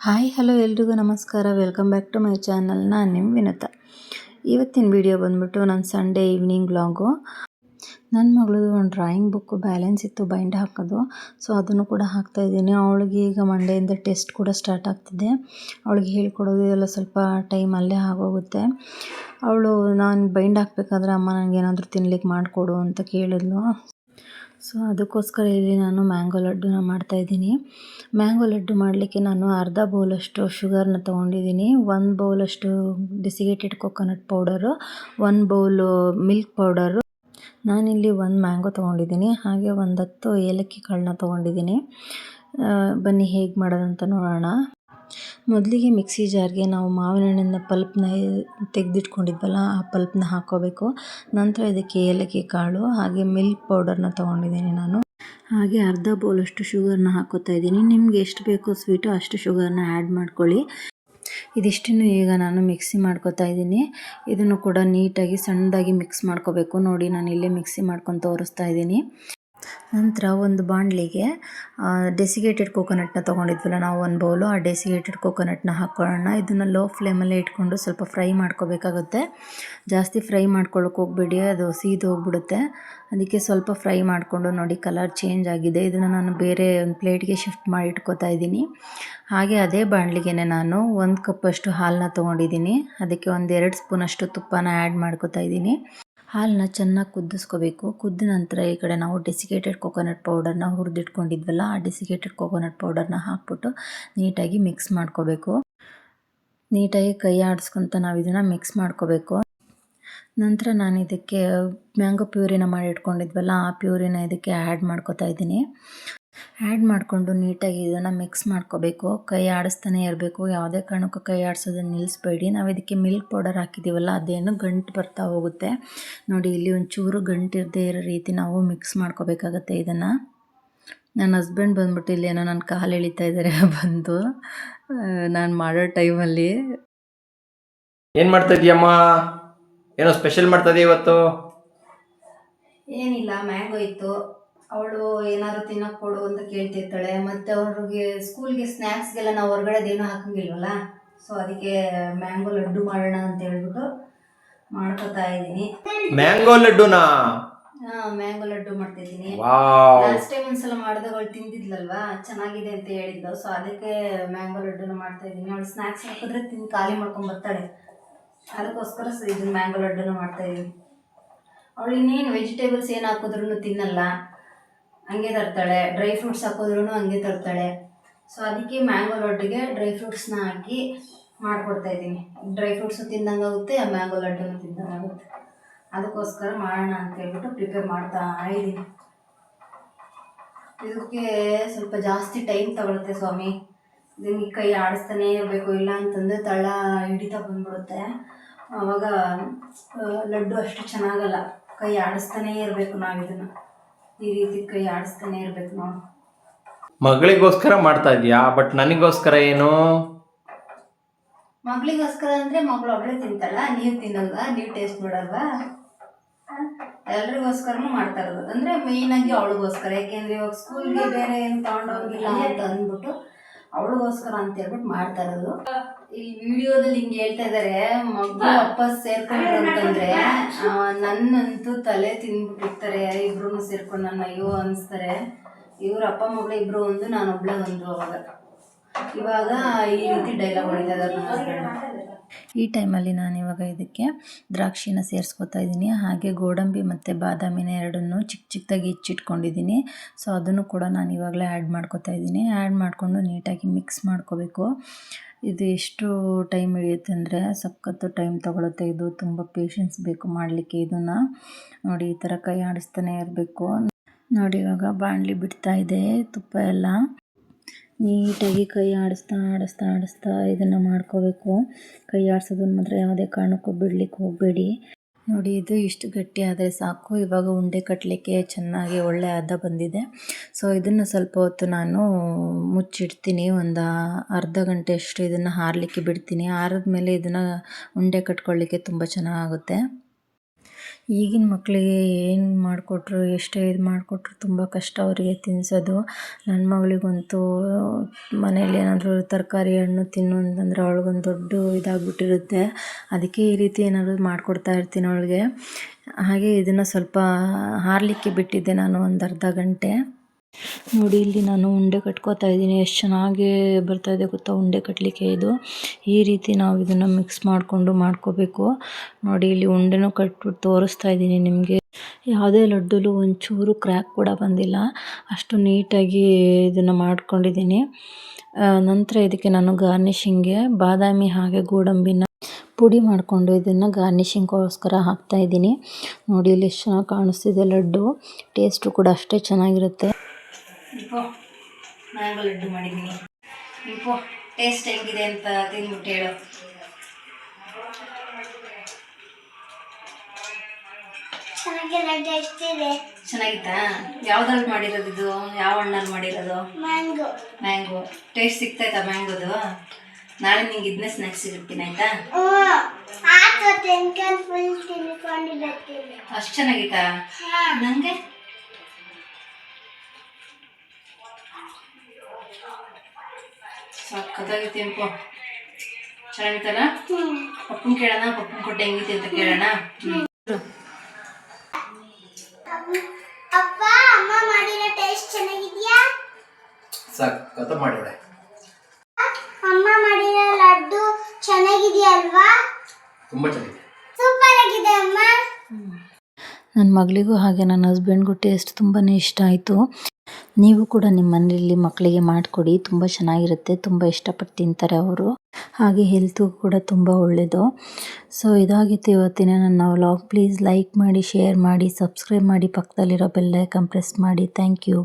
Hi hello ಎಲ್ರಿಗೂ ನಮಸ್ಕಾರ. Welcome back to my channel. ನಾನು ನಿಮ್ಮ ವಿನುತಾ. ಇವತ್ತಿನ ವಿಡಿಯೋ ಬಂದ್ಬಿಟ್ಟು ನನ್ನ ಸಂಡೇ ಈವ್ನಿಂಗ್ ವ್ಲಾಗು. ನನ್ನ ಮಗಳದು ಒಂದು ಡ್ರಾಯಿಂಗ್ ಬುಕ್ಕು ಬ್ಯಾಲೆನ್ಸ್ ಇತ್ತು ಬೈಂಡ್ ಹಾಕೋದು. ಸೊ ಅದನ್ನು ಕೂಡ ಹಾಕ್ತಾಯಿದ್ದೀನಿ. ಅವಳಿಗೆ ಈಗ ಮಂಡೆಯಿಂದ ಟೆಸ್ಟ್ ಕೂಡ ಸ್ಟಾರ್ಟ್ ಆಗ್ತಿದೆ. ಅವಳಿಗೆ ಹೇಳ್ಕೊಡೋದು ಎಲ್ಲ ಸ್ವಲ್ಪ ಟೈಮ್ ಅಲ್ಲೇ ಆಗೋಗುತ್ತೆ. ಅವಳು ನಾನು ಬೈಂಡ್ ಹಾಕಬೇಕಾದ್ರೆ ಅಮ್ಮ ನನಗೇನಾದರೂ ತಿನ್ಲಿಕ್ಕೆ ಮಾಡಿಕೊಡು ಅಂತ ಕೇಳಿದ್ಲು. ಸೊ ಅದಕ್ಕೋಸ್ಕರ ಇಲ್ಲಿ ನಾನು ಮ್ಯಾಂಗೋ ಲಡ್ಡುನ ಮಾಡ್ತಾಯಿದ್ದೀನಿ. ಮ್ಯಾಂಗೋ ಲಡ್ಡು ಮಾಡಲಿಕ್ಕೆ ನಾನು ಅರ್ಧ ಬೌಲಷ್ಟು ಶುಗರ್ನ ತೊಗೊಂಡಿದ್ದೀನಿ, 1 ಬೌಲಷ್ಟು desiccated coconut powder, 1 bowl milk powder. ನಾನಿಲ್ಲಿ 1 ಮ್ಯಾಂಗೋ ತೊಗೊಂಡಿದ್ದೀನಿ, ಹಾಗೆ 10 ಏಲಕ್ಕಿ ಕಾಳನ್ನ ತೊಗೊಂಡಿದ್ದೀನಿ. ಬನ್ನಿ ಹೇಗೆ ಮಾಡೋದಂತ ನೋಡೋಣ. ಮೊದಲಿಗೆ ಮಿಕ್ಸಿ ಜಾರ್ಗೆ ನಾವು ಮಾವಿನ ಹಣ್ಣಿನ ಪಲ್ಪ್ನ ತೆಗೆದಿಟ್ಕೊಂಡಿದ್ವಲ್ಲ, ಆ ಪಲ್ಪ್ನ ಹಾಕ್ಕೋಬೇಕು. ನಂತರ ಇದಕ್ಕೆ ಏಲಕ್ಕಿ ಕಾಳು ಹಾಗೆ ಮಿಲ್ಕ್ ಪೌಡರ್ನ ತೊಗೊಂಡಿದ್ದೀನಿ ನಾನು. ಹಾಗೆ ಅರ್ಧ ಬೌಲಷ್ಟು ಶುಗರ್ನ ಹಾಕೋತಾ ಇದ್ದೀನಿ. ನಿಮ್ಗೆ ಎಷ್ಟು ಬೇಕೋ ಸ್ವೀಟು ಅಷ್ಟು ಶುಗರ್ನ ಆ್ಯಡ್ ಮಾಡ್ಕೊಳ್ಳಿ. ಇದಿಷ್ಟನ್ನು ಈಗ ನಾನು ಮಿಕ್ಸಿ ಮಾಡ್ಕೋತಾ ಇದ್ದೀನಿ. ಇದನ್ನು ಕೂಡ ನೀಟಾಗಿ ಸಣ್ಣದಾಗಿ ಮಿಕ್ಸ್ ಮಾಡ್ಕೋಬೇಕು. ನೋಡಿ ನಾನು ಇಲ್ಲೇ ಮಿಕ್ಸಿ ಮಾಡ್ಕೊಂಡು ತೋರಿಸ್ತಾ ಇದ್ದೀನಿ. ನಂತರ ಒಂದು ಬಾಣಲಿಗೆ ಡೆಸಿಗೇಟೆಡ್ ಕೋಕೋನಟ್ನ ತೊಗೊಂಡಿದ್ವಲ್ಲ ನಾವು 1 ಬೌಲು, ಆ ಡೆಸಿಗೇಟೆಡ್ ಕೋಕೋನಟ್ನ ಹಾಕ್ಕೊಳ್ಳೋಣ. ಇದನ್ನು ಲೋ ಫ್ಲೇಮಲ್ಲೇ ಇಟ್ಕೊಂಡು ಸ್ವಲ್ಪ ಫ್ರೈ ಮಾಡ್ಕೋಬೇಕಾಗುತ್ತೆ. ಜಾಸ್ತಿ ಫ್ರೈ ಮಾಡ್ಕೊಳ್ಳೋಕೆ ಹೋಗಬೇಡಿ, ಅದು ಸೀದು ಹೋಗ್ಬಿಡುತ್ತೆ. ಅದಕ್ಕೆ ಸ್ವಲ್ಪ ಫ್ರೈ ಮಾಡಿಕೊಂಡು ನೋಡಿ ಕಲರ್ ಚೇಂಜ್ ಆಗಿದೆ. ಇದನ್ನು ನಾನು ಬೇರೆ ಒಂದು ಪ್ಲೇಟ್ಗೆ ಶಿಫ್ಟ್ ಮಾಡಿ ಇಟ್ಕೋತಾ ಇದ್ದೀನಿ. ಹಾಗೆ ಅದೇ ಬಾಣಲಿಗೆ ನಾನು 1 ಕಪ್ಪಷ್ಟು ಹಾಲನ್ನ ತೊಗೊಂಡಿದ್ದೀನಿ. ಅದಕ್ಕೆ 1-2 ಸ್ಪೂನಷ್ಟು ತುಪ್ಪನ ಆ್ಯಡ್ ಮಾಡ್ಕೋತಾ ಇದ್ದೀನಿ. ಹಾಲನ್ನ ಚೆನ್ನಾಗಿ ಕುದಿಸ್ಕೋಬೇಕು. ಕುದ್ದ ನಂತರ ಈ ಕಡೆ ನಾವು ಡೆಸಿಗೇಟೆಡ್ ಕೊಕೊನಟ್ ಪೌಡರ್ನ ಹುರಿದಿಟ್ಕೊಂಡಿದ್ವಲ್ಲ, ಆ ಡೆಸಿಗೇಟೆಡ್ ಕೊಕೊನಟ್ ಪೌಡರ್ನ ಹಾಕ್ಬಿಟ್ಟು ನೀಟಾಗಿ ಮಿಕ್ಸ್ ಮಾಡ್ಕೋಬೇಕು. ನೀಟಾಗಿ ಕೈ ಆಡಿಸ್ಕೊತ ನಾವು ಇದನ್ನು ಮಿಕ್ಸ್ ಮಾಡ್ಕೋಬೇಕು. ನಂತರ ನಾನು ಇದಕ್ಕೆ ಮ್ಯಾಂಗೋ ಪ್ಯೂರಿನ ಮಾಡಿ ಇಟ್ಕೊಂಡಿದ್ವಲ್ಲ, ಆ ಪ್ಯೂರಿನ ಇದಕ್ಕೆ ಆ್ಯಡ್ ಮಾಡ್ಕೋತಾ ಇದ್ದೀನಿ. ಆ್ಯಡ್ ಮಾಡಿಕೊಂಡು ನೀಟಾಗಿ ಇದನ್ನು ಮಿಕ್ಸ್ ಮಾಡ್ಕೋಬೇಕು. ಕೈ ಆಡಿಸ್ತಾನೆ ಇರಬೇಕು, ಯಾವುದೇ ಕಾರಣಕ್ಕೂ ಕೈ ಆಡಿಸೋದನ್ನು ನಿಲ್ಲಿಸ್ಬೇಡಿ. ನಾವು ಇದಕ್ಕೆ ಮಿಲ್ಕ್ ಪೌಡರ್ ಹಾಕಿದ್ದೀವಲ್ಲ, ಅದೇನು ಗಂಟು ಬರ್ತಾ ಹೋಗುತ್ತೆ. ನೋಡಿ ಇಲ್ಲಿ ಒಂಚೂರು ಗಂಟಿರದೇ ಇರೋ ರೀತಿ ನಾವು ಮಿಕ್ಸ್ ಮಾಡ್ಕೋಬೇಕಾಗತ್ತೆ ಇದನ್ನು. ನನ್ನ ಹಸ್ಬೆಂಡ್ ಬಂದ್ಬಿಟ್ಟು ಇಲ್ಲೇನೋ ನನ್ನ ಕಾಲು ಎಳಿತಾ ಇದ್ದಾರೆ ಬಂದು ನಾನು ಮಾಡೋ ಟೈಮಲ್ಲಿ. ಏನು ಮಾಡ್ತಾ ಇದೀಯಮ್ಮ? ಏನೋ ಸ್ಪೆಷಲ್ ಮಾಡ್ತಾ ಇದೀಯ ಇವತ್ತು? ಏನಿಲ್ಲ, ಮ್ಯಾಂಗೋ ಇತ್ತು, ಅವಳು ಏನಾದ್ರು ತಿನ್ನಕ್ಕೆ ಕೊಡು ಅಂತ ಕೇಳ್ತಿರ್ತಾಳೆ. ಮತ್ತು ಅವ್ರಿಗೆ ಸ್ಕೂಲ್ಗೆ ಸ್ನ್ಯಾಕ್ಸ್ಗೆಲ್ಲ ನಾವು ಹೊರಗಡೆದೇನೂ ಹಾಕಂಗಿಲ್ವಲ್ಲ, ಸೊ ಅದಕ್ಕೆ ಮ್ಯಾಂಗೋ ಲಡ್ಡು ಮಾಡೋಣ ಅಂತ ಹೇಳ್ಬಿಟ್ಟು ಮಾಡ್ಕೋತಾ ಇದ್ದೀನಿ. ಮ್ಯಾಂಗೋ ಲಡ್ಡುನಾ? ಮ್ಯಾಂಗೋ ಲಡ್ಡು ಮಾಡ್ತಿದ್ದೀನಿ. ವಾವ್! ಲಾಸ್ಟ್ ಟೈಮ್ ಒಂದ್ಸಲ ಮಾಡಿದಾಗ ಅವಳು ತಿಂದಿದ್ಲಲ್ವಾ, ಚೆನ್ನಾಗಿದೆ ಅಂತ ಹೇಳಿದ್ಲು. ಸೊ ಅದಕ್ಕೆ ಮ್ಯಾಂಗೋ ಲಡ್ಡುನ ಮಾಡ್ತಾ ಇದ್ದೀನಿ. ಅವಳು ಸ್ನ್ಯಾಕ್ಸ್ ಹಾಕಿದ್ರೆ ತಿಂದು ಖಾಲಿ ಮಾಡ್ಕೊಂಡು ಬರ್ತಾಳೆ, ಅದಕ್ಕೋಸ್ಕರ ಇದನ್ನ ಮ್ಯಾಂಗೋ ಲಡ್ಡುನ ಮಾಡ್ತಾ ಇದ್ದೀನಿ. ಅವಳು ಇನ್ನೇನು ವೆಜಿಟೇಬಲ್ಸ್ ಏನು ಹಾಕಿದ್ರೂ ತಿನ್ನಲ್ಲ, ಹಂಗೆ ತರ್ತಾಳೆ. ಡ್ರೈ ಫ್ರೂಟ್ಸ್ ಹಾಕಿದ್ರೂ ಹಂಗೆ ತರ್ತಾಳೆ. ಸೊ ಅದಕ್ಕೆ ಮ್ಯಾಂಗೋ ಲಡ್ಡುಗೆ ಡ್ರೈ ಫ್ರೂಟ್ಸ್ನ ಹಾಕಿ ಮಾಡಿಕೊಡ್ತಾ ಇದ್ದೀನಿ. ಡ್ರೈ ಫ್ರೂಟ್ಸು ತಿಂದಂಗಾಗುತ್ತೆ, ಆ ಮ್ಯಾಂಗೋ ಲಡ್ಡುನು ತಿಂದಂಗಾಗುತ್ತೆ. ಅದಕ್ಕೋಸ್ಕರ ಮಾಡೋಣ ಅಂತ ಹೇಳ್ಬಿಟ್ಟು ಪ್ರಿಪೇರ್ ಮಾಡ್ತಾ ಇದ್ದೀನಿ. ಇದಕ್ಕೆ ಸ್ವಲ್ಪ ಜಾಸ್ತಿ ಟೈಮ್ ತಗೊಳುತ್ತೆ ಸ್ವಾಮಿ. ಇದಕ್ಕೆ ಕೈ ಆಡಿಸ್ತಾನೇ ಇರಬೇಕು, ಇಲ್ಲ ಅಂತಂದರೆ ತಳ ಹಿಡಿತಾ ಬಂದ್ಬಿಡುತ್ತೆ. ಆವಾಗ ಲಡ್ಡು ಅಷ್ಟು ಚೆನ್ನಾಗಲ್ಲ. ಕೈ ಆಡಿಸ್ತಾನೇ ಇರಬೇಕು, ನಾವು ಇದನ್ನು ಈ ರೀತಿ ಕೈ ಆಡಿಸ್ತಾನೇ ಇರಬೇಕು. ನಾವು ಮಗಳಿಗೋಸ್ಕರ ಮಾಡ್ತಾ ಇದೀಯಾ? ಬಟ್ ನನಗೋಸ್ಕರ ಏನು? ಮಗಳಿಗೋಸ್ಕರ ಅಂದರೆ ಮಗಳು ಒಬ್ಬಳೇ ತಿಂತಾಳ, ನೀವು ತಿನ್ನಲ್ವಾ? ನೀವು ಟೇಸ್ಟ್ ನೋಡಲ್ವಾ? ಎಲ್ರಿಗೋಸ್ಕರನೂ ಮಾಡ್ತಾ ಇರೋದು. ಅಂದರೆ ಮೇಯ್ನಾಗಿ ಅವಳಿಗೋಸ್ಕರ, ಯಾಕೆಂದರೆ ಇವಾಗ ಸ್ಕೂಲ್ಗೆ ಬೇರೆ ಏನು ತೊಗೊಂಡೋಗಿಲ್ಲ ಅಂತ ಅಂದ್ಬಿಟ್ಟು ಅವಳಿಗೋಸ್ಕರ ಅಂತ ಹೇಳ್ಬಿಟ್ಟು ಮಾಡ್ತಾ ಇರೋದು. ಈ ವಿಡಿಯೋದಲ್ಲಿ ಹಿಂಗೆ ಹೇಳ್ತಾ ಇದ್ದಾರೆ, ಮಗು ವಾಪಸ್ ಸೇರ್ಕೊಂಡ್ರು ಅಂತಂದರೆ ನನ್ನಂತೂ ತಲೆ ತಿಂದ್ಬಿಟ್ಟಿರ್ತಾರೆ. ಇಬ್ರು ಸೇರ್ಕೊಂಡು ನನ್ನ ಅಯ್ಯೋ ಅನಿಸ್ತಾರೆ. ಇವ್ರ ಅಪ್ಪ ಮಗಳು ಇಬ್ಬರು ಒಂದು, ನಾನೊಬ್ಳೆ ಒಂದು. ಇವಾಗ ಈ ರೀತಿ ಡೈಲಾಗ್ ಹೊಡಿತಾ ಇದ್ದಾರೆ ನನ್ನ ಹಸ್ಬೆಂಡ್. ಈ ಟೈಮಲ್ಲಿ ನಾನು ಇವಾಗ ಇದಕ್ಕೆ ದ್ರಾಕ್ಷಿನ ಸೇರಿಸ್ಕೊತಾ ಇದ್ದೀನಿ. ಹಾಗೆ ಗೋಡಂಬಿ ಮತ್ತು ಬಾದಾಮಿನ ಎರಡನ್ನೂ ಚಿಕ್ಕ ಚಿಕ್ಕದಾಗಿ ಹೆಚ್ಚಿಟ್ಕೊಂಡಿದ್ದೀನಿ. ಸೊ ಅದನ್ನು ಕೂಡ ನಾನು ಇವಾಗಲೇ ಆ್ಯಡ್ ಮಾಡ್ಕೊತಾ ಇದ್ದೀನಿ. ಆ್ಯಡ್ ಮಾಡಿಕೊಂಡು ನೀಟಾಗಿ ಮಿಕ್ಸ್ ಮಾಡ್ಕೋಬೇಕು. ಇದು ಎಷ್ಟು ಟೈಮ್ ಹಿಡಿಯುತ್ತೆ ಅಂದರೆ ಸಖತ್ತು ಟೈಮ್ ತೊಗೊಳುತ್ತೆ. ಇದು ತುಂಬ ಪೇಷನ್ಸ್ ಬೇಕು ಮಾಡಲಿಕ್ಕೆ ಇದನ್ನು. ನೋಡಿ ಈ ಥರ ಕೈ ಆಡಿಸ್ತಾನೆ ಇರಬೇಕು. ನೋಡಿ ಇವಾಗ ಬಾಣಲಿ ಬಿಡ್ತಾ ಇದೆ ತುಪ್ಪ ಎಲ್ಲ. ನೀಟಾಗಿ ಕೈ ಆಡಿಸ್ತಾ ಆಡಿಸ್ತಾ ಆಡಿಸ್ತಾ ಇದನ್ನು ಮಾಡ್ಕೋಬೇಕು. ಕೈ ಆಡಿಸೋದನ್ನು ಮಾತ್ರ ಯಾವುದೇ ಕಾರಣಕ್ಕೂ ಬಿಡಲಿಕ್ಕೆ ಹೋಗಬೇಡಿ. ನೋಡಿ ಇದು ಇಷ್ಟು ಗಟ್ಟಿ ಆದರೆ ಸಾಕು. ಇವಾಗ ಉಂಡೆ ಕಟ್ಟಲಿಕ್ಕೆ ಚೆನ್ನಾಗಿ ಒಳ್ಳೆ ಹದ ಬಂದಿದೆ. ಸೊ ಇದನ್ನು ಸ್ವಲ್ಪ ಹೊತ್ತು ನಾನು ಮುಚ್ಚಿಡ್ತೀನಿ. ಒಂದು ಅರ್ಧ ಗಂಟೆ ಅಷ್ಟು ಇದನ್ನು ಆರಲಿಕ್ಕೆ ಬಿಡ್ತೀನಿ. ಆರಿದ ಮೇಲೆ ಇದನ್ನು ಉಂಡೆ ಕಟ್ಕೊಳ್ಳಿಕ್ಕೆ ತುಂಬ ಚೆನ್ನಾಗುತ್ತೆ. ಈಗಿನ ಮಕ್ಕಳಿಗೆ ಏನು ಮಾಡಿಕೊಟ್ರು ಎಷ್ಟೇ ಇದು ಮಾಡಿಕೊಟ್ರು ತುಂಬ ಕಷ್ಟ ಅವರಿಗೆ ತಿನ್ನಿಸೋದು. ನನ್ನ ಮಗಳಿಗಂತೂ ಮನೇಲಿ ಏನಾದರೂ ತರಕಾರಿ ಹಣ್ಣು ತಿನ್ನು ಅಂತಂದರೆ ಅವಳಿಗೊಂದು ದೊಡ್ಡ ಇದಾಗ್ಬಿಟ್ಟಿರುತ್ತೆ. ಅದಕ್ಕೆ ಈ ರೀತಿ ಏನಾದರೂ ಮಾಡಿಕೊಡ್ತಾ ಇರ್ತೀನಿ ಅವಳಿಗೆ. ಹಾಗೆ ಇದನ್ನು ಸ್ವಲ್ಪ ಹಾರಲಿಕ್ಕೆ ಬಿಟ್ಟಿದ್ದೆ ನಾನು ಒಂದು ಅರ್ಧ ಗಂಟೆ. ನೋಡಿ ಇಲ್ಲಿ ನಾನು ಉಂಡೆ ಕಟ್ಕೋತಾ ಇದ್ದೀನಿ. ಎಷ್ಟು ಚೆನ್ನಾಗಿ ಬರ್ತಾಯಿದೆ ಗೊತ್ತಾ ಉಂಡೆ ಕಟ್ಟಲಿಕ್ಕೆ. ಇದು ಈ ರೀತಿ ನಾವು ಇದನ್ನು ಮಿಕ್ಸ್ ಮಾಡಿಕೊಂಡು ಮಾಡ್ಕೋಬೇಕು. ನೋಡಿ ಇಲ್ಲಿ ಉಂಡೆನೂ ಕಟ್ಬಿಟ್ಟು ತೋರಿಸ್ತಾ ಇದ್ದೀನಿ ನಿಮಗೆ. ಯಾವುದೇ ಲಡ್ಡುಲು ಒಂಚೂರು ಕ್ರ್ಯಾಕ್ ಕೂಡ ಬಂದಿಲ್ಲ. ಅಷ್ಟು ನೀಟಾಗಿ ಇದನ್ನು ಮಾಡ್ಕೊಂಡಿದ್ದೀನಿ. ನಂತರ ಇದಕ್ಕೆ ನಾನು ಗಾರ್ನಿಷಿಂಗ್ಗೆ ಬಾದಾಮಿ ಹಾಗೆ ಗೋಡಂಬಿನ ಪುಡಿ ಮಾಡಿಕೊಂಡು ಇದನ್ನು ಗಾರ್ನಿಷಿಂಗ್ಗೋಸ್ಕರ ಹಾಕ್ತಾಯಿದ್ದೀನಿ. ನೋಡಿ ಇಲ್ಲಿ ಎಷ್ಟು ಚೆನ್ನಾಗಿ ಕಾಣಿಸ್ತಿದೆ ಲಡ್ಡು. ಟೇಸ್ಟು ಕೂಡ ಅಷ್ಟೇ ಚೆನ್ನಾಗಿರುತ್ತೆ. ಮ್ಯಾಂಗೋ ಲಡ್ಡು ಮಾಡಿದ್ದೀನಿ. ಟೇಸ್ಟ್ ಹೆಂಗಿದೆ ಅಂತ ತಿಂದ್ಬಿಟ್ಟು ಹೇಳು. ಚೆನ್ನಾಗಿತ್ತಾ? ಯಾವ್ದ್ರಲ್ಲಿ ಮಾಡಿರೋದು ಇದು? ಯಾವ ಹಣ್ಣಲ್ಲಿ ಮಾಡಿರೋದು? ಮ್ಯಾಂಗೋ. ಟೇಸ್ಟ್ ಸಿಗ್ತಾಯ್ತಾ ಮ್ಯಾಂಗೋದು? ನಾಳೆ ನಿಂಗೆ ಇದನ್ನೇ ಸ್ನ್ಯಾಕ್ಸ್ ಸಿಗುತ್ತೀನಿ ಆಯ್ತಾ? ಅಷ್ಟು ಚೆನ್ನಾಗಿತ್ತಾ? ನನಗೆ ಸಕ್ಕತ್ತಾಗಿತ್ತು ಇಂಪು. ಚೆನ್ನಾಗಿತ್ತಲ್ಲ? ಪಪ್ಪನ ಕೇಳೋಣ, ಪಪ್ಪನ ಕೊಟ್ಟೆ ಹೆಂಗಿತ್ತು ಅಂತ ಕೇಳೋಣ. ಅಪ್ಪ ಅಮ್ಮ ಮಾಡಿರೋ ಟೇಸ್ಟ್ ಚೆನ್ನಾಗಿದ್ಯಾ? ಸಕ್ಕತ್ತ ಮಾಡಿದ್ರೆ ಅಮ್ಮ ಮಾಡಿರೋ ಲಡ್ಡು ಚೆನ್ನಾಗಿದೆಯಾ ಅಲ್ವಾ? ತುಂಬಾ ಚೆನ್ನಾಗಿದೆ. ಸೂಪರ್ ಆಗಿದೆ ಅಮ್ಮ. ನನ್ನ ಮಗಳಿಗೂ ಹಾಗೆ ನನ್ನ ಹಸ್ಬೆಂಡ್ಗೂ ಟೇಸ್ಟ್ ತುಂಬಾ ಇಷ್ಟ ಆಯಿತು. ನೀವು ಕೂಡ ನಿಮ್ಮ ಮನೆಯಲ್ಲಿ ಮಕ್ಕಳಿಗೆ ಮಾಡಿಕೊಡಿ. ತುಂಬ ಚೆನ್ನಾಗಿರುತ್ತೆ. ತುಂಬ ಇಷ್ಟಪಟ್ಟು ತಿಂತಾರೆ ಅವರು. ಹಾಗೆ ಹೆಲ್ತ್ಗೂ ಕೂಡ ತುಂಬ ಒಳ್ಳೆಯದು. ಸೊ ಇದಾಗಿತ್ತು ಇವತ್ತಿನ ನನ್ನ ವ್ಲಾಗ್. ಪ್ಲೀಸ್ ಲೈಕ್ ಮಾಡಿ, ಶೇರ್ ಮಾಡಿ, ಸಬ್ಸ್ಕ್ರೈಬ್ ಮಾಡಿ, ಪಕ್ಕದಲ್ಲಿರೋ ಬೆಲ್ ಐಕಾನ್ ಪ್ರೆಸ್ ಮಾಡಿ. Thank you.